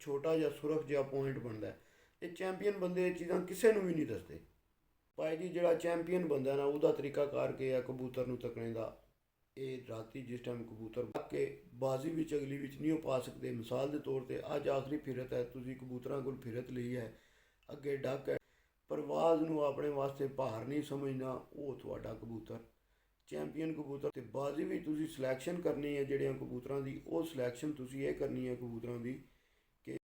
ਛੋਟਾ ਜਿਹਾ ਸੁਰਖ ਜਿਹਾ ਪੁਆਇੰਟ ਬਣਦਾ। ਇਹ ਚੈਂਪੀਅਨ ਬੰਦੇ ਇਹ ਚੀਜ਼ਾਂ ਕਿਸੇ ਨੂੰ ਵੀ ਨਹੀਂ ਦੱਸਦੇ। ਭਾਈ ਜੀ ਜਿਹੜਾ ਚੈਂਪੀਅਨ ਬੰਦਾ ਨਾ ਉਹਦਾ ਤਰੀਕਾ ਕਰਕੇ ਆ ਕਬੂਤਰ ਨੂੰ ਤੱਕਣੇ ਦਾ। ਇਹ ਰਾਤੀ ਜਿਸ ਟਾਈਮ ਕਬੂਤਰ ਪਾ ਕੇ ਬਾਜ਼ੀ ਵਿੱਚ ਅਗਲੀ ਵਿੱਚ ਨਹੀਂ ਉਹ ਪਾ ਸਕਦੇ। ਮਿਸਾਲ ਦੇ ਤੌਰ 'ਤੇ ਅੱਜ ਆਖਰੀ ਫਿਰਤ ਹੈ, ਤੁਸੀਂ ਕਬੂਤਰਾਂ ਕੋਲ ਫਿਰਤ ਲਈ ਹੈ, ਅੱਗੇ ਡੱਕ ਹੈ, ਪਰਵਾਜ਼ ਨੂੰ ਆਪਣੇ ਵਾਸਤੇ ਭਾਰ ਨਹੀਂ ਸਮਝਣਾ, ਉਹ ਤੁਹਾਡਾ ਕਬੂਤਰ ਚੈਂਪੀਅਨ ਕਬੂਤਰ। ਅਤੇ ਬਾਜ਼ੀ ਵੀ ਤੁਸੀਂ ਸਿਲੈਕਸ਼ਨ ਕਰਨੀ ਹੈ ਜਿਹੜੀਆਂ ਕਬੂਤਰਾਂ ਦੀ, ਉਹ ਸਿਲੈਕਸ਼ਨ ਤੁਸੀਂ ਇਹ ਕਰਨੀ ਹੈ ਕਬੂਤਰਾਂ ਦੀ ਕਿ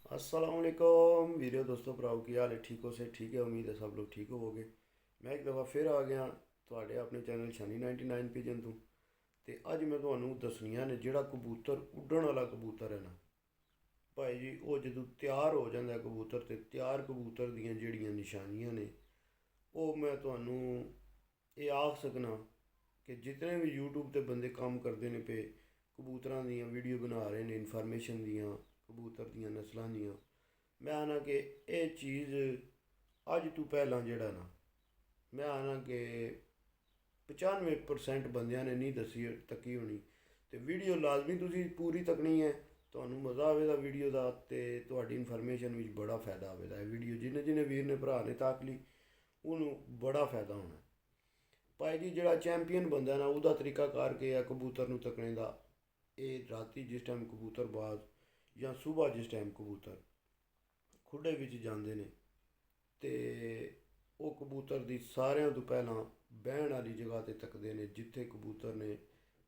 अस्सलाम वालेकुम वीडियो दोस्तों भराओ की हाल है, ठीक हो से ठीक है, उम्मीद है सब लोग ठीक होवोगे। मैं एक दफ़ा फिर आ गया ਤੁਹਾਡੇ ਆਪਣੇ चैनल शानी 99 पिजन तो। ਤੇ ਅੱਜ ਮੈਂ ਤੁਹਾਨੂੰ ਦੱਸਣੀਆਂ ਨੇ ਜਿਹੜਾ ਕਬੂਤਰ ਉੱਡਣ ਵਾਲਾ ਕਬੂਤਰ ਹੈ ਨਾ ਭਾਈ ਜੀ, ਉਹ ਜਦੋਂ ਤਿਆਰ ਹੋ ਜਾਂਦਾ ਕਬੂਤਰ, ਤੇ ਤਿਆਰ ਕਬੂਤਰ ਦੀਆਂ ਜਿਹੜੀਆਂ ਨਿਸ਼ਾਨੀਆਂ ਨੇ ਉਹ ਮੈਂ ਤੁਹਾਨੂੰ ਇਹ ਆਖ ਸਕਣਾ ਕਿ ਜਿਤਨੇ ਵੀ YouTube ਤੇ ਬੰਦੇ ਕੰਮ ਕਰਦੇ ਨੇ ਪਏ ਕਬੂਤਰਾਂ ਦੀਆਂ ਵੀਡੀਓ ਬਣਾ ਰਹੇ ਨੇ ਇਨਫੋਰਮੇਸ਼ਨ ਦੀਆਂ, ਕਬੂਤਰ ਦੀਆਂ ਨਸਲਾਂ ਦੀਆਂ, ਮੈਂ ਆਣਾ ਕਿ ਇਹ ਚੀਜ਼ ਅੱਜ ਤੋਂ ਪਹਿਲਾਂ ਜਿਹੜਾ ਨਾ ਮੈਂ ਆਣਾ ਕਿ 95% ਬੰਦਿਆਂ ਨੇ ਨਹੀਂ ਦੱਸੀ ਤੱਕੀ ਹੋਣੀ। ਤੇ ਵੀਡੀਓ ਲਾਜ਼ਮੀ ਤੁਸੀਂ ਪੂਰੀ ਤੱਕਣੀ ਹੈ, ਤੁਹਾਨੂੰ ਮਜ਼ਾ ਆਵੇਗਾ ਵੀਡੀਓ ਦਾ ਅਤੇ ਤੁਹਾਡੀ ਇਨਫੋਰਮੇਸ਼ਨ ਵਿੱਚ ਬੜਾ ਫਾਇਦਾ ਆਵੇਗਾ। ਇਹ ਵੀਡੀਓ ਜਿਹਨੇ ਜਿਹਨੇ ਵੀਰ ਨੇ ਭਰਾ ਨੇ ਤੱਕ ਲਈ ਉਹਨੂੰ ਬੜਾ ਫਾਇਦਾ ਹੋਣਾ। ਭਾਈ ਜੀ ਜਿਹੜਾ ਚੈਂਪੀਅਨ ਬੰਦਾ ਨਾ ਉਹਦਾ ਤਰੀਕਾ ਕਰਕੇ ਆ ਕਬੂਤਰ ਨੂੰ ਤੱਕਣੇ ਦਾ। ਇਹ ਰਾਤੀ ਜਿਸ ਟਾਈਮ ਕਬੂਤਰਬਾਜ਼ ਜਾਂ ਸੁਬਾਹ ਜਿਸ ਟਾਈਮ ਕਬੂਤਰ ਖੁੱਡੇ ਵਿੱਚ ਜਾਂਦੇ ਨੇ ਤੇ ਉਹ ਕਬੂਤਰ ਦੀ ਸਾਰਿਆਂ ਤੋਂ ਪਹਿਲਾਂ ਬਹਿਣ ਵਾਲੀ ਜਗ੍ਹਾ 'ਤੇ ਤੱਕਦੇ ਨੇ, ਜਿੱਥੇ ਕਬੂਤਰ ਨੇ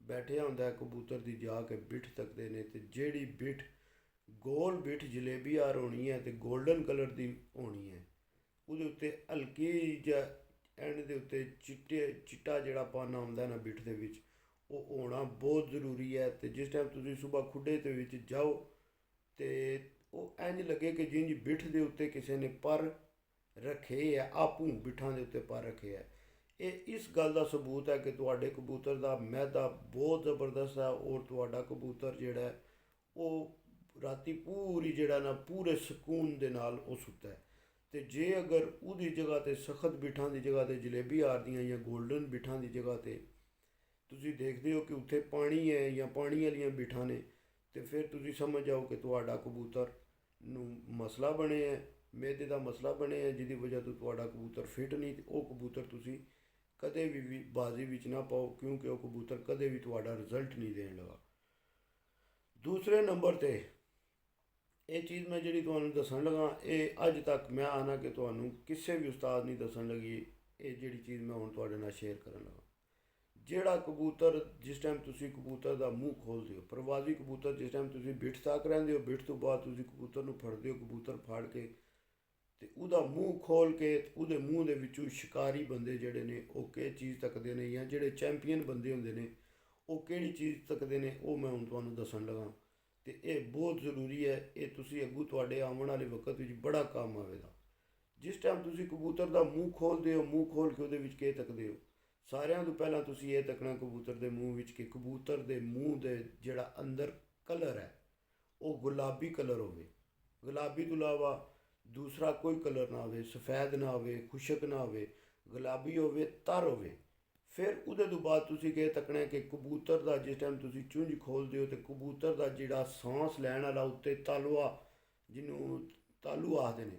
ਬੈਠਿਆ ਹੁੰਦਾ ਕਬੂਤਰ ਦੀ ਜਾ ਕੇ ਬਿੱਠ ਤੱਕਦੇ ਨੇ। ਅਤੇ ਜਿਹੜੀ ਬਿੱਠ ਗੋਲ ਬਿੱਠ ਜਲੇਬੀ ਆਰ ਹੋਣੀ ਹੈ ਅਤੇ ਗੋਲਡਨ ਕਲਰ ਦੀ ਹੋਣੀ ਹੈ, ਉਹਦੇ ਉੱਤੇ ਹਲਕੀ ਜਿਹਾ ਐਂਡ ਦੇ ਉੱਤੇ ਚਿੱਟਾ ਜਿਹੜਾ ਪਾਨਾ ਹੁੰਦਾ ਨਾ ਬਿੱਠ ਦੇ ਵਿੱਚ, ਉਹ ਹੋਣਾ ਬਹੁਤ ਜ਼ਰੂਰੀ ਹੈ। ਅਤੇ ਜਿਸ ਟਾਈਮ ਤੁਸੀਂ ਸੁਬਾਹ ਖੁੱਡੇ ਦੇ ਵਿੱਚ ਜਾਓ ਅਤੇ ਉਹ ਇੰਝ ਲੱਗੇ ਕਿ ਜਿੰਝ ਬਿੱਠ ਦੇ ਉੱਤੇ ਕਿਸੇ ਨੇ ਪਰ ਰੱਖੇ ਆ, ਆਪੂ ਬਿੱਠਾਂ ਦੇ ਉੱਤੇ ਪਰ ਰੱਖੇ ਆ। ਇਹ ਇਸ ਗੱਲ ਦਾ ਸਬੂਤ ਹੈ ਕਿ ਤੁਹਾਡੇ ਕਬੂਤਰ ਦਾ ਮੈਦਾ ਬਹੁਤ ਜ਼ਬਰਦਸਤ ਹੈ ਔਰ ਤੁਹਾਡਾ ਕਬੂਤਰ ਜਿਹੜਾ ਉਹ ਰਾਤੀ ਪੂਰੀ ਜਿਹੜਾ ਨਾ ਪੂਰੇ ਸਕੂਨ ਦੇ ਨਾਲ ਉਹ ਸੁੱਤਾ ਹੈ। ਅਤੇ ਜੇ ਅਗਰ ਉਹਦੀ ਜਗ੍ਹਾ 'ਤੇ ਸਖਤ ਬਿੱਠਾਂ ਦੀ ਜਗ੍ਹਾ 'ਤੇ ਜਲੇਬੀ ਆਰਦੀਆਂ ਜਾਂ ਗੋਲਡਨ ਬਿੱਠਾਂ ਦੀ ਜਗ੍ਹਾ 'ਤੇ ਤੁਸੀਂ ਦੇਖਦੇ ਹੋ ਕਿ ਉੱਥੇ ਪਾਣੀ ਹੈ ਜਾਂ ਪਾਣੀ ਵਾਲੀਆਂ ਬਿੱਠਾਂ ਨੇ, ਅਤੇ ਫਿਰ ਤੁਸੀਂ ਸਮਝ ਜਾਓ ਕਿ ਤੁਹਾਡਾ ਕਬੂਤਰ ਨੂੰ ਮਸਲਾ ਬਣਿਆ ਹੈ, ਮੈਦੇ ਦਾ ਮਸਲਾ ਬਣਿਆ ਹੈ, ਜਿਹਦੀ ਵਜ੍ਹਾ ਤੋਂ ਤੁਹਾਡਾ ਕਬੂਤਰ ਫਿੱਟ ਨਹੀਂ। ਅਤੇ ਉਹ ਕਬੂਤਰ ਤੁਸੀਂ ਕਦੇ ਵੀ ਬਾਜ਼ੀ ਵਿੱਚ ਨਾ ਪਾਓ, ਕਿਉਂਕਿ ਉਹ ਕਬੂਤਰ ਕਦੇ ਵੀ ਤੁਹਾਡਾ ਰਿਜ਼ਲਟ ਨਹੀਂ ਦੇਣ ਲੱਗਾ। ਦੂਸਰੇ ਨੰਬਰ 'ਤੇ ਇਹ ਚੀਜ਼ ਮੈਂ ਜਿਹੜੀ ਤੁਹਾਨੂੰ ਦੱਸਣ ਲੱਗਾ, ਇਹ ਅੱਜ ਤੱਕ ਮੈਂ ਆਣਾ ਕਿ ਤੁਹਾਨੂੰ ਕਿਸੇ ਵੀ ਉਸਤਾਦ ਨਹੀਂ ਦੱਸਣ ਲੱਗੀ। ਇਹ ਜਿਹੜੀ ਚੀਜ਼ ਮੈਂ ਹੁਣ ਤੁਹਾਡੇ ਨਾਲ ਸ਼ੇਅਰ ਕਰਨ ਲੱਗਾ, ਜਿਹੜਾ ਕਬੂਤਰ ਜਿਸ ਟਾਈਮ ਤੁਸੀਂ ਕਬੂਤਰ ਦਾ ਮੂੰਹ ਖੋਲ੍ਹਦੇ ਹੋ, ਪ੍ਰਵਾਜ਼ੀ ਕਬੂਤਰ ਜਿਸ ਟਾਈਮ ਤੁਸੀਂ ਬਿੱਠ ਤੱਕ ਰਹਿੰਦੇ ਹੋ, ਬਿੱਠ ਤੋਂ ਬਾਅਦ ਤੁਸੀਂ ਕਬੂਤਰ ਨੂੰ ਫੜਦੇ ਹੋ, ਕਬੂਤਰ ਫੜ ਕੇ ਅਤੇ ਉਹਦਾ ਮੂੰਹ ਖੋਲ੍ਹ ਕੇ ਉਹਦੇ ਮੂੰਹ ਦੇ ਵਿੱਚੋਂ ਸ਼ਿਕਾਰੀ ਬੰਦੇ ਜਿਹੜੇ ਨੇ ਉਹ ਕਿਹ ਚੀਜ਼ ਤੱਕਦੇ ਨੇ, ਜਾਂ ਜਿਹੜੇ ਚੈਂਪੀਅਨ ਬੰਦੇ ਹੁੰਦੇ ਨੇ ਉਹ ਕਿਹੜੀ ਚੀਜ਼ ਤੱਕਦੇ ਨੇ, ਉਹ ਮੈਂ ਹੁਣ ਤੁਹਾਨੂੰ ਦੱਸਣ ਲੱਗਾ। ਅਤੇ ਇਹ ਬਹੁਤ ਜ਼ਰੂਰੀ ਹੈ, ਇਹ ਤੁਸੀਂ ਅੱਗੋਂ ਤੁਹਾਡੇ ਆਉਣ ਵਾਲੇ ਵਕਤ ਵਿੱਚ ਬੜਾ ਕੰਮ ਆਵੇਗਾ। ਜਿਸ ਟਾਈਮ ਤੁਸੀਂ ਕਬੂਤਰ ਦਾ ਮੂੰਹ ਖੋਲ੍ਹਦੇ ਹੋ, ਮੂੰਹ ਖੋਲ੍ਹ ਕੇ ਉਹਦੇ ਵਿੱਚ ਕੀ ਤੱਕਦੇ ਹੋ, ਸਾਰਿਆਂ ਤੋਂ ਪਹਿਲਾਂ ਤੁਸੀਂ ਇਹ ਤੱਕਣਾ ਕਬੂਤਰ ਦੇ ਮੂੰਹ ਵਿੱਚ ਕਿ ਕਬੂਤਰ ਦੇ ਮੂੰਹ ਦੇ ਜਿਹੜਾ ਅੰਦਰ ਕਲਰ ਹੈ ਉਹ ਗੁਲਾਬੀ ਕਲਰ ਹੋਵੇ। ਗੁਲਾਬੀ ਤੋਂ ਇਲਾਵਾ ਦੂਸਰਾ ਕੋਈ ਕਲਰ ਨਾ ਹੋਵੇ, ਸਫੈਦ ਨਾ ਹੋਵੇ, ਖੁਸ਼ਕ ਨਾ ਹੋਵੇ, ਗੁਲਾਬੀ ਹੋਵੇ, ਤਰ ਹੋਵੇ। ਫਿਰ ਉਹਦੇ ਤੋਂ ਬਾਅਦ ਤੁਸੀਂ ਕੀ ਤੱਕਣਾ ਕਿ ਕਬੂਤਰ ਦਾ ਜਿਸ ਟਾਈਮ ਤੁਸੀਂ ਚੁੰਝ ਖੋਲ੍ਹਦੇ ਹੋ ਅਤੇ ਕਬੂਤਰ ਦਾ ਜਿਹੜਾ ਸਾਂਸ ਲੈਣ ਵਾਲਾ ਉੱਤੇ ਤਾਲੂਆ, ਜਿਹਨੂੰ ਤਾਲੂ ਆਖਦੇ ਨੇ,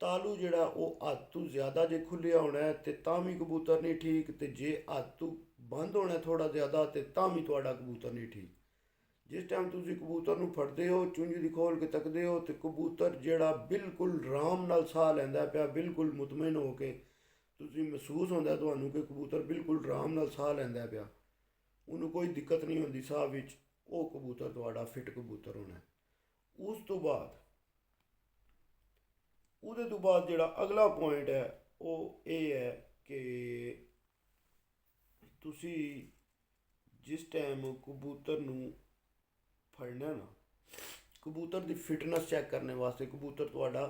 ਤਾਲੂ ਜਿਹੜਾ ਉਹ ਹੱਥ ਤੋਂ ਜ਼ਿਆਦਾ ਜੇ ਖੁੱਲ੍ਹਿਆ ਹੋਣਾ ਅਤੇ ਤਾਂ ਵੀ ਕਬੂਤਰ ਨਹੀਂ ਠੀਕ, ਅਤੇ ਜੇ ਹੱਥ ਤੋਂ ਬੰਦ ਹੋਣਾ ਥੋੜ੍ਹਾ ਜ਼ਿਆਦਾ ਅਤੇ ਤਾਂ ਵੀ ਤੁਹਾਡਾ ਕਬੂਤਰ ਨਹੀਂ ਠੀਕ। ਜਿਸ ਟਾਈਮ ਤੁਸੀਂ ਕਬੂਤਰ ਨੂੰ ਫੜਦੇ ਹੋ, ਚੁੰਝ ਦੀ ਖੋਲ੍ਹ ਕੇ ਤੱਕਦੇ ਹੋ, ਅਤੇ ਕਬੂਤਰ ਜਿਹੜਾ ਬਿਲਕੁਲ ਆਰਾਮ ਨਾਲ ਸਾਹ ਲੈਂਦਾ ਪਿਆ, ਬਿਲਕੁਲ ਮੁਤਮਿਨ ਹੋ ਕੇ ਤੁਸੀਂ ਮਹਿਸੂਸ ਹੁੰਦਾ ਤੁਹਾਨੂੰ ਕਿ ਕਬੂਤਰ ਬਿਲਕੁਲ ਆਰਾਮ ਨਾਲ ਸਾਹ ਲੈਂਦਾ ਪਿਆ, ਉਹਨੂੰ ਕੋਈ ਦਿੱਕਤ ਨਹੀਂ ਹੁੰਦੀ ਸਾਹ ਵਿੱਚ, ਉਹ ਕਬੂਤਰ ਤੁਹਾਡਾ ਫਿੱਟ ਕਬੂਤਰ ਹੋਣਾ। ਉਸ ਤੋਂ ਬਾਅਦ ਉਹਦੇ ਤੋਂ ਬਾਅਦ ਜਿਹੜਾ ਅਗਲਾ ਪੁਆਇੰਟ ਹੈ ਉਹ ਇਹ ਹੈ ਕਿ ਤੁਸੀਂ ਜਿਸ ਟਾਈਮ ਕਬੂਤਰ ਨੂੰ ਫੜਨਾ ਨਾ, ਕਬੂਤਰ ਦੀ ਫਿਟਨੈਸ ਚੈੱਕ ਕਰਨ ਵਾਸਤੇ ਕਬੂਤਰ ਤੁਹਾਡਾ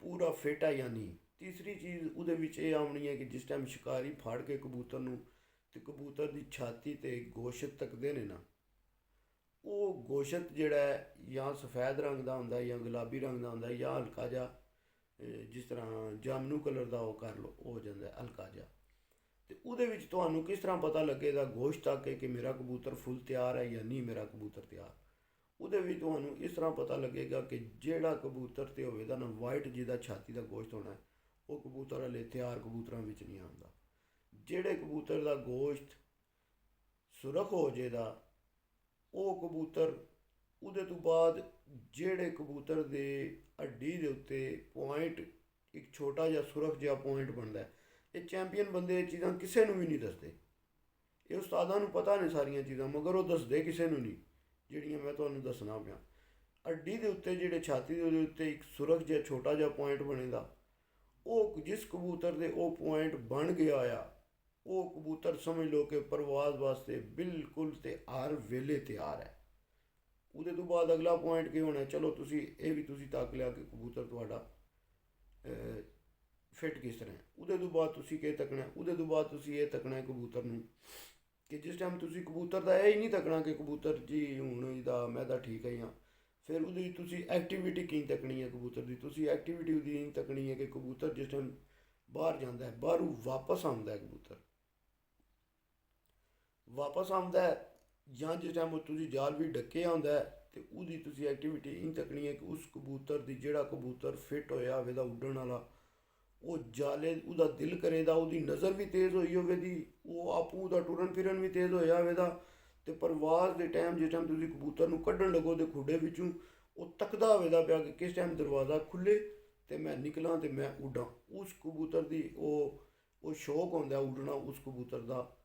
ਪੂਰਾ ਫਿੱਟ ਹੈ ਜਾਂ ਨਹੀਂ। ਤੀਸਰੀ ਚੀਜ਼ ਉਹਦੇ ਵਿੱਚ ਇਹ ਆਉਣੀ ਹੈ ਕਿ ਜਿਸ ਟਾਈਮ ਸ਼ਿਕਾਰੀ ਫੜ ਕੇ ਕਬੂਤਰ ਨੂੰ ਅਤੇ ਕਬੂਤਰ ਦੀ ਛਾਤੀ 'ਤੇ ਗੋਸ਼ਤ ਤੱਕਦੇ ਨੇ ਨਾ, ਉਹ ਗੋਸ਼ਤ ਜਿਹੜਾ ਹੈ ਜਾਂ ਸਫੈਦ ਰੰਗ ਦਾ ਹੁੰਦਾ ਜਾਂ ਗੁਲਾਬੀ ਰੰਗ ਦਾ ਹੁੰਦਾ ਜਾਂ ਹਲਕਾ ਜਿਹਾ ਜਿਸ ਤਰ੍ਹਾਂ ਜਾਮਨੂ ਕਲਰ ਦਾ ਉਹ ਕਰ ਲਓ, ਉਹ ਹੋ ਜਾਂਦਾ ਹਲਕਾ ਜਿਹਾ। ਅਤੇ ਉਹਦੇ ਵਿੱਚ ਤੁਹਾਨੂੰ ਕਿਸ ਤਰ੍ਹਾਂ ਪਤਾ ਲੱਗੇਗਾ ਗੋਸ਼ਤ ਤੱਕ ਕੇ ਕਿ ਮੇਰਾ ਕਬੂਤਰ ਫੁੱਲ ਤਿਆਰ ਹੈ ਜਾਂ ਨਹੀਂ ਮੇਰਾ ਕਬੂਤਰ ਤਿਆਰ। ਉਹਦੇ ਵਿੱਚ ਤੁਹਾਨੂੰ ਇਸ ਤਰ੍ਹਾਂ ਪਤਾ ਲੱਗੇਗਾ ਕਿ ਜਿਹੜਾ ਕਬੂਤਰ ਤੇ ਹੋਵੇਗਾ ਨਾ ਵਾਈਟ, ਜਿਹਦਾ ਛਾਤੀ ਦਾ ਗੋਸ਼ਤ ਹੋਣਾ, ਉਹ ਕਬੂਤਰ ਵਾਲੇ ਤਿਆਰ ਕਬੂਤਰਾਂ ਵਿੱਚ ਨਹੀਂ ਆਉਂਦਾ। ਜਿਹੜੇ ਕਬੂਤਰ ਦਾ ਗੋਸ਼ਤ ਸੁਰਖ ਹੋ ਜਾਏਗਾ ਉਹ ਕਬੂਤਰ, ਉਹਦੇ ਤੋਂ ਬਾਅਦ ਜਿਹੜੇ ਕਬੂਤਰ ਦੇ ਹੱਡੀ ਦੇ ਉੱਤੇ ਪੁਆਇੰਟ, ਇੱਕ ਛੋਟਾ ਜਿਹਾ ਸੁਰਖ ਜਿਹਾ ਪੁਆਇੰਟ ਬਣਦਾ, ਇਹ ਚੈਂਪੀਅਨ ਬੰਦੇ ਇਹ ਚੀਜ਼ਾਂ ਕਿਸੇ ਨੂੰ ਵੀ ਨਹੀਂ ਦੱਸਦੇ। ਇਹ ਉਸਤਾਦਾਂ ਨੂੰ ਪਤਾ ਨੇ ਸਾਰੀਆਂ ਚੀਜ਼ਾਂ, ਮਗਰ ਉਹ ਦੱਸਦੇ ਕਿਸੇ ਨੂੰ ਨਹੀਂ, ਜਿਹੜੀਆਂ ਮੈਂ ਤੁਹਾਨੂੰ ਦੱਸਣਾ ਪਿਆ। ਹੱਡੀ ਦੇ ਉੱਤੇ, ਜਿਹੜੇ ਛਾਤੀ ਦੇ ਉੱਤੇ ਇੱਕ ਸੁਰਖ ਜਿਹਾ ਛੋਟਾ ਜਿਹਾ ਪੁਆਇੰਟ ਬਣੇਗਾ, ਉਹ ਜਿਸ ਕਬੂਤਰ ਦੇ ਉਹ ਪੁਆਇੰਟ ਬਣ ਗਿਆ ਆ, ਉਹ ਕਬੂਤਰ ਸਮਝ ਲਓ ਕਿ ਪਰਵਾਜ਼ ਵਾਸਤੇ ਬਿਲਕੁਲ ਤੇ ਹਰ ਵੇਲੇ ਤਿਆਰ ਹੈ। ਉਹਦੇ ਤੋਂ ਬਾਅਦ ਅਗਲਾ ਪੁਆਇੰਟ ਕੀ ਹੋਣਾ, ਚਲੋ ਤੁਸੀਂ ਇਹ ਵੀ ਤੁਸੀਂ ਤੱਕ ਲਿਆ ਕਿ ਕਬੂਤਰ ਤੁਹਾਡਾ ਫਿੱਟ ਕਿਸ ਤਰ੍ਹਾਂ ਹੈ। ਉਹਦੇ ਤੋਂ ਬਾਅਦ ਤੁਸੀਂ ਕੀ ਤੱਕਣਾ, ਉਹਦੇ ਤੋਂ ਬਾਅਦ ਤੁਸੀਂ ਇਹ ਤੱਕਣਾ ਕਬੂਤਰ ਨੂੰ ਕਿ ਜਿਸ ਟਾਈਮ ਤੁਸੀਂ ਕਬੂਤਰ ਦਾ ਇਹ ਹੀ ਨਹੀਂ ਤੱਕਣਾ ਕਿ ਕਬੂਤਰ ਜੀ ਹੁਣ ਇਹਦਾ ਮੈਂ ਤਾਂ ਠੀਕ ਹੈ ਹਾਂ, ਫਿਰ ਉਹਦੀ ਤੁਸੀਂ ਐਕਟੀਵਿਟੀ ਕੀ ਤੱਕਣੀ ਹੈ ਕਬੂਤਰ ਦੀ, ਤੁਸੀਂ ਐਕਟੀਵਿਟੀ ਉਹਦੀ ਨਹੀਂ ਤੱਕਣੀ ਹੈ ਕਿ ਕਬੂਤਰ ਜਿਸ ਟਾਈਮ ਬਾਹਰ ਜਾਂਦਾ ਹੈ, ਬਾਹਰੋਂ ਵਾਪਸ ਆਉਂਦਾ ਹੈ, ਕਬੂਤਰ ਵਾਪਸ ਆਉਂਦਾ ਹੈ, ਜਾਂ ਜਿਸ ਟਾਈਮ ਤੁਸੀਂ ਜਾਲ ਵੀ ਡੱਕੇ ਆਉਂਦਾ ਹੈ, ਤੇ ਉਹਦੀ ਤੁਸੀਂ ਐਕਟੀਵਿਟੀ ਇਹ ਤੱਕਣੀ ਹੈ ਕਿ ਉਸ ਕਬੂਤਰ ਦੀ, ਜਿਹੜਾ ਕਬੂਤਰ ਫਿੱਟ ਹੋਇਆ ਹੋਵੇ ਦਾ ਉੱਡਣ ਵਾਲਾ, ਉਹ ਜਾਲੇ ਉਹਦਾ ਦਿਲ ਕਰੇਗਾ, ਉਹਦੀ ਨਜ਼ਰ ਵੀ ਤੇਜ਼ ਹੋਈ ਹੋਵੇ ਦੀ, ਉਹ ਆਪੂ ਦਾ ਟੁਰਨ ਫਿਰਨ ਵੀ ਤੇਜ਼ ਹੋਇਆ ਹੋਵੇ ਦਾ, ਤੇ ਪਰਵਾਜ਼ ਦੇ ਟਾਈਮ ਜਿਸ ਟਾਈਮ ਤੁਸੀਂ ਕਬੂਤਰ ਨੂੰ ਕੱਢਣ ਲੱਗੋ ਤੇ ਖੁੱਡੇ ਵਿੱਚੋਂ ਉਹ ਤੱਕਦਾ ਹੋਵੇਗਾ ਪਿਆ ਕਿ ਕਿਸ ਟਾਈਮ ਦਰਵਾਜ਼ਾ ਖੁੱਲੇ ਤੇ ਮੈਂ ਨਿਕਲਾਂ ਤੇ ਮੈਂ ਉੱਡਾਂ। ਉਸ ਕਬੂਤਰ ਦੀ ਉਹ ਸ਼ੌਕ ਹੁੰਦਾ ਉੱਡਣਾ ਉਸ ਕਬੂਤਰ ਦਾ।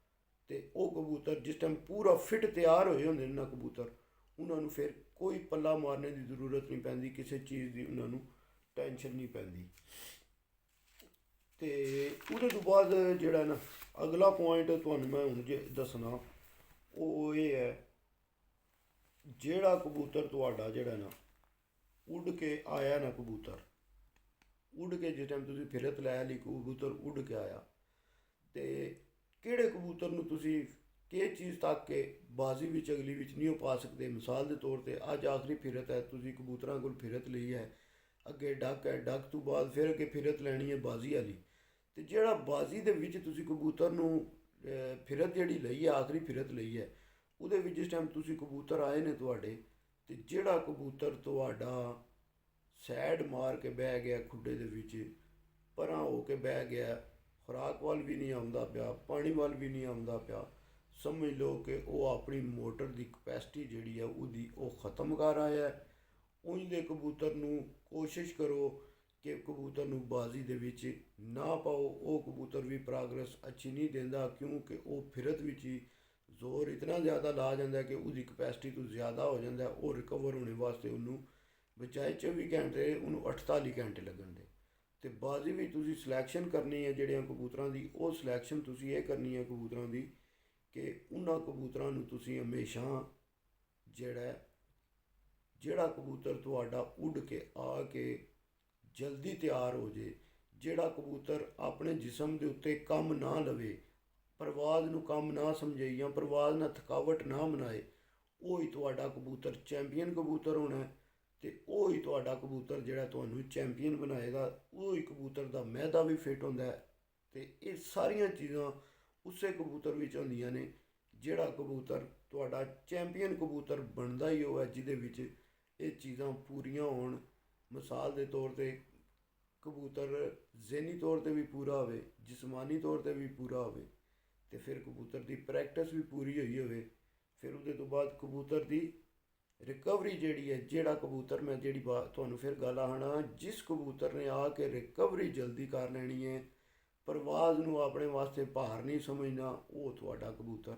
ਤੇ ਉਹ ਕਬੂਤਰ ਜਿਸ ਟਾਈਮ ਪੂਰਾ ਫਿੱਟ ਤਿਆਰ ਹੋਏ ਹੁੰਦੇ ਨੇ ਨਾ ਕਬੂਤਰ, ਉਹਨਾਂ ਨੂੰ ਫਿਰ ਕੋਈ ਪੱਲਾ ਮਾਰਨੇ ਦੀ ਜ਼ਰੂਰਤ ਨਹੀਂ ਪੈਂਦੀ, ਕਿਸੇ ਚੀਜ਼ ਦੀ ਉਹਨਾਂ ਨੂੰ ਟੈਨਸ਼ਨ ਨਹੀਂ ਪੈਂਦੀ। ਤੇ ਉਹਦੇ ਤੋਂ ਬਾਅਦ ਜਿਹੜਾ ਨਾ ਅਗਲਾ ਪੁਆਇੰਟ ਤੁਹਾਨੂੰ ਮੈਂ ਹੁਣ ਜੇ ਦੱਸਣਾ, ਉਹ ਇਹ ਹੈ, ਜਿਹੜਾ ਕਬੂਤਰ ਤੁਹਾਡਾ ਜਿਹੜਾ ਨਾ ਉੱਡ ਕੇ ਆਇਆ ਨਾ, ਕਬੂਤਰ ਉੱਡ ਕੇ ਜਿਸ ਟਾਈਮ ਤੁਸੀਂ ਫਿਰਤ ਲੈ ਲਈ, ਕਬੂਤਰ ਉੱਡ ਕੇ ਆਇਆ, ਤੇ ਕਿਹੜੇ ਕਬੂਤਰ ਨੂੰ ਤੁਸੀਂ ਕਿਹ ਚੀਜ਼ ਤੱਕ ਕੇ ਬਾਜ਼ੀ ਵਿੱਚ ਅਗਲੀ ਵਿੱਚ ਨਹੀਂ ਪਾ ਸਕਦੇ। ਮਿਸਾਲ ਦੇ ਤੌਰ 'ਤੇ ਅੱਜ ਆਖਰੀ ਫਿਰਤ ਹੈ, ਤੁਸੀਂ ਕਬੂਤਰਾਂ ਕੋਲ ਫਿਰਤ ਲਈ ਹੈ, ਅੱਗੇ ਡੱਕ ਹੈ, ਡੱਕ ਤੋਂ ਬਾਅਦ ਫਿਰ ਅੱਗੇ ਫਿਰਤ ਲੈਣੀ ਹੈ ਬਾਜ਼ੀ ਵਾਲੀ, ਤੇ ਜਿਹੜਾ ਬਾਜ਼ੀ ਦੇ ਵਿੱਚ ਤੁਸੀਂ ਕਬੂਤਰ ਨੂੰ ਫਿਰਤ ਜਿਹੜੀ ਲਈ ਹੈ, ਆਖਰੀ ਫਿਰਤ ਲਈ ਹੈ, ਉਹਦੇ ਵਿੱਚ ਜਿਸ ਟਾਈਮ ਤੁਸੀਂ ਕਬੂਤਰ ਆਏ ਨੇ ਤੁਹਾਡੇ, ਤੇ ਜਿਹੜਾ ਕਬੂਤਰ ਤੁਹਾਡਾ ਸੈਡ ਮਾਰ ਕੇ ਬਹਿ ਗਿਆ ਖੁੱਡੇ ਦੇ ਵਿੱਚ, ਪਰਾਂ ਹੋ ਕੇ ਬਹਿ ਗਿਆ, ਖੁਰਾਕ ਵੱਲ ਵੀ ਨਹੀਂ ਆਉਂਦਾ ਪਿਆ, ਪਾਣੀ ਵੱਲ ਵੀ ਨਹੀਂ ਆਉਂਦਾ ਪਿਆ, ਸਮਝ ਲਓ ਕਿ ਉਹ ਆਪਣੀ ਮੋਟਰ ਦੀ ਕਪੈਸਿਟੀ ਜਿਹੜੀ ਹੈ ਉਹਦੀ ਉਹ ਖ਼ਤਮ ਕਰ ਆਇਆ। ਉਂਝ ਦੇ ਕਬੂਤਰ ਨੂੰ ਕੋਸ਼ਿਸ਼ ਕਰੋ ਕਿ ਕਬੂਤਰ ਨੂੰ ਬਾਜ਼ੀ ਦੇ ਵਿੱਚ ਨਾ ਪਾਓ, ਉਹ ਕਬੂਤਰ ਵੀ ਪ੍ਰੋਗਰੈਸ ਅੱਛੀ ਨਹੀਂ ਦਿੰਦਾ, ਕਿਉਂਕਿ ਉਹ ਫਿਰਤ ਵਿੱਚ ਹੀ ਜ਼ੋਰ ਇਤਨਾ ਜ਼ਿਆਦਾ ਲਾ ਜਾਂਦਾ ਕਿ ਉਹਦੀ ਕਪੈਸਿਟੀ ਤੋਂ ਜ਼ਿਆਦਾ ਹੋ ਜਾਂਦਾ। ਉਹ ਰਿਕਵਰ ਹੋਣੇ ਵਾਸਤੇ ਉਹਨੂੰ ਬਚਾਏ 24 ਘੰਟੇ, ਉਹਨੂੰ 48 ਘੰਟੇ ਲੱਗਣਗੇ। ਤੇ ਬਾਜ਼ੀ ਵੀ ਤੁਸੀਂ ਸਿਲੈਕਸ਼ਨ ਕਰਨੀ ਹੈ ਜਿਹੜਿਆਂ ਕਬੂਤਰਾਂ ਦੀ, ਉਹ ਸਿਲੈਕਸ਼ਨ ਤੁਸੀਂ ਇਹ ਕਰਨੀ ਹੈ ਕਬੂਤਰਾਂ ਦੀ ਕਿ ਉਹਨਾਂ ਕਬੂਤਰਾਂ ਨੂੰ ਤੁਸੀਂ ਹਮੇਸ਼ਾ ਜਿਹੜਾ ਕਬੂਤਰ ਤੁਹਾਡਾ ਉੱਡ ਕੇ ਆ ਕੇ ਜਲਦੀ ਤਿਆਰ ਹੋ ਜੇ, ਜਿਹੜਾ ਕਬੂਤਰ ਆਪਣੇ ਜਿਸਮ ਦੇ ਉੱਤੇ ਕੰਮ ਨਾ ਲਵੇ, ਪਰਵਾਜ਼ ਨੂੰ ਕੰਮ ਨਾ ਸਮਝੇ ਜਾਂ ਪਰਵਾਜ਼ ਨਾਲ ਥਕਾਵਟ ਨਾ ਮਨਾਏ, ਉਹ ਹੀ ਤੁਹਾਡਾ ਕਬੂਤਰ ਚੈਂਪੀਅਨ ਕਬੂਤਰ ਹੋਣਾ। ਤੇ ਉਹ ਹੀ ਤੁਹਾਡਾ ਕਬੂਤਰ ਜਿਹੜਾ ਤੁਹਾਨੂੰ ਚੈਂਪੀਅਨ ਬਣਾਏਗਾ, ਉਹ ਹੀ ਕਬੂਤਰ ਦਾ ਮਹਿਦਾ ਵੀ ਫਿੱਟ ਹੁੰਦਾ ਹੈ। ਤੇ ਇਹ ਸਾਰੀਆਂ ਚੀਜ਼ਾਂ ਉਸੇ ਕਬੂਤਰ ਵਿੱਚ ਹੁੰਦੀਆਂ ਨੇ, ਜਿਹੜਾ ਕਬੂਤਰ ਤੁਹਾਡਾ ਚੈਂਪੀਅਨ ਕਬੂਤਰ ਬਣਦਾ ਹੀ ਉਹ ਹੈ ਜਿਹਦੇ ਵਿੱਚ ਇਹ ਚੀਜ਼ਾਂ ਪੂਰੀਆਂ ਹੋਣ। ਮਿਸਾਲ ਦੇ ਤੌਰ 'ਤੇ ਕਬੂਤਰ ਜ਼ਹਿਨੀ ਤੌਰ 'ਤੇ ਵੀ ਪੂਰਾ ਹੋਵੇ, ਜਿਸਮਾਨੀ ਤੌਰ 'ਤੇ ਵੀ ਪੂਰਾ ਹੋਵੇ, ਤੇ ਫਿਰ ਕਬੂਤਰ ਦੀ ਪ੍ਰੈਕਟਿਸ ਵੀ ਪੂਰੀ ਹੋਈ ਹੋਵੇ। ਫਿਰ ਉਹਦੇ ਤੋਂ ਬਾਅਦ ਕਬੂਤਰ ਦੀ ਰਿਕਵਰੀ ਜਿਹੜੀ ਹੈ, ਜਿਹੜਾ ਕਬੂਤਰ ਮੈਂ ਜਿਹੜੀ ਤੁਹਾਨੂੰ ਫਿਰ ਗੱਲ ਆਣਾ, ਜਿਸ ਕਬੂਤਰ ਨੇ ਆ ਕੇ ਰਿਕਵਰੀ ਜਲਦੀ ਕਰ ਲੈਣੀ ਹੈ, ਪਰਵਾਜ਼ ਨੂੰ ਆਪਣੇ ਵਾਸਤੇ ਭਾਰ ਨਹੀਂ ਸਮਝਣਾ, ਉਹ ਤੁਹਾਡਾ ਕਬੂਤਰ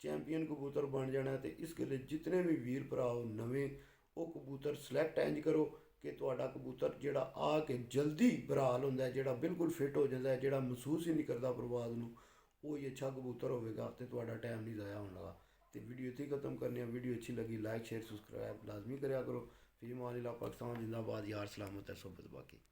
ਚੈਂਪੀਅਨ ਕਬੂਤਰ ਬਣ ਜਾਣਾ। ਤੇ ਇਸ ਗੱਲੇ ਜਿਤਨੇ ਵੀ ਵੀਰ ਭਰਾ ਨਵੇਂ, ਉਹ ਕਬੂਤਰ ਸਿਲੈਕਟ ਇੰਝ ਕਰੋ ਕਿ ਤੁਹਾਡਾ ਕਬੂਤਰ ਜਿਹੜਾ ਆ ਕੇ ਜਲਦੀ ਬਹਾਲ ਹੁੰਦਾ, ਜਿਹੜਾ ਬਿਲਕੁਲ ਫਿੱਟ ਹੋ ਜਾਂਦਾ, ਜਿਹੜਾ ਮਹਿਸੂਸ ਹੀ ਨਹੀਂ ਕਰਦਾ ਪਰਵਾਜ਼ ਨੂੰ, ਉਹ ਹੀ ਅੱਛਾ ਕਬੂਤਰ ਹੋਵੇਗਾ ਤੇ ਤੁਹਾਡਾ ਟਾਈਮ ਨਹੀਂ ਜ਼ਾਇਆ ਹੋਣ ਲੱਗਾ। ਤੇ ਵੀਡੀਓ ਇੱਥੇ ਖਤਮ ਕਰਨੀ ਹੈ। ਵੀਡੀਓ अच्छी लगी लाइक शेयर सब्सक्राइब लाजमी करा करो। फिर मान ला पाकिस्तान जिंदाबाद, यार सलामत है सोबत बाकी।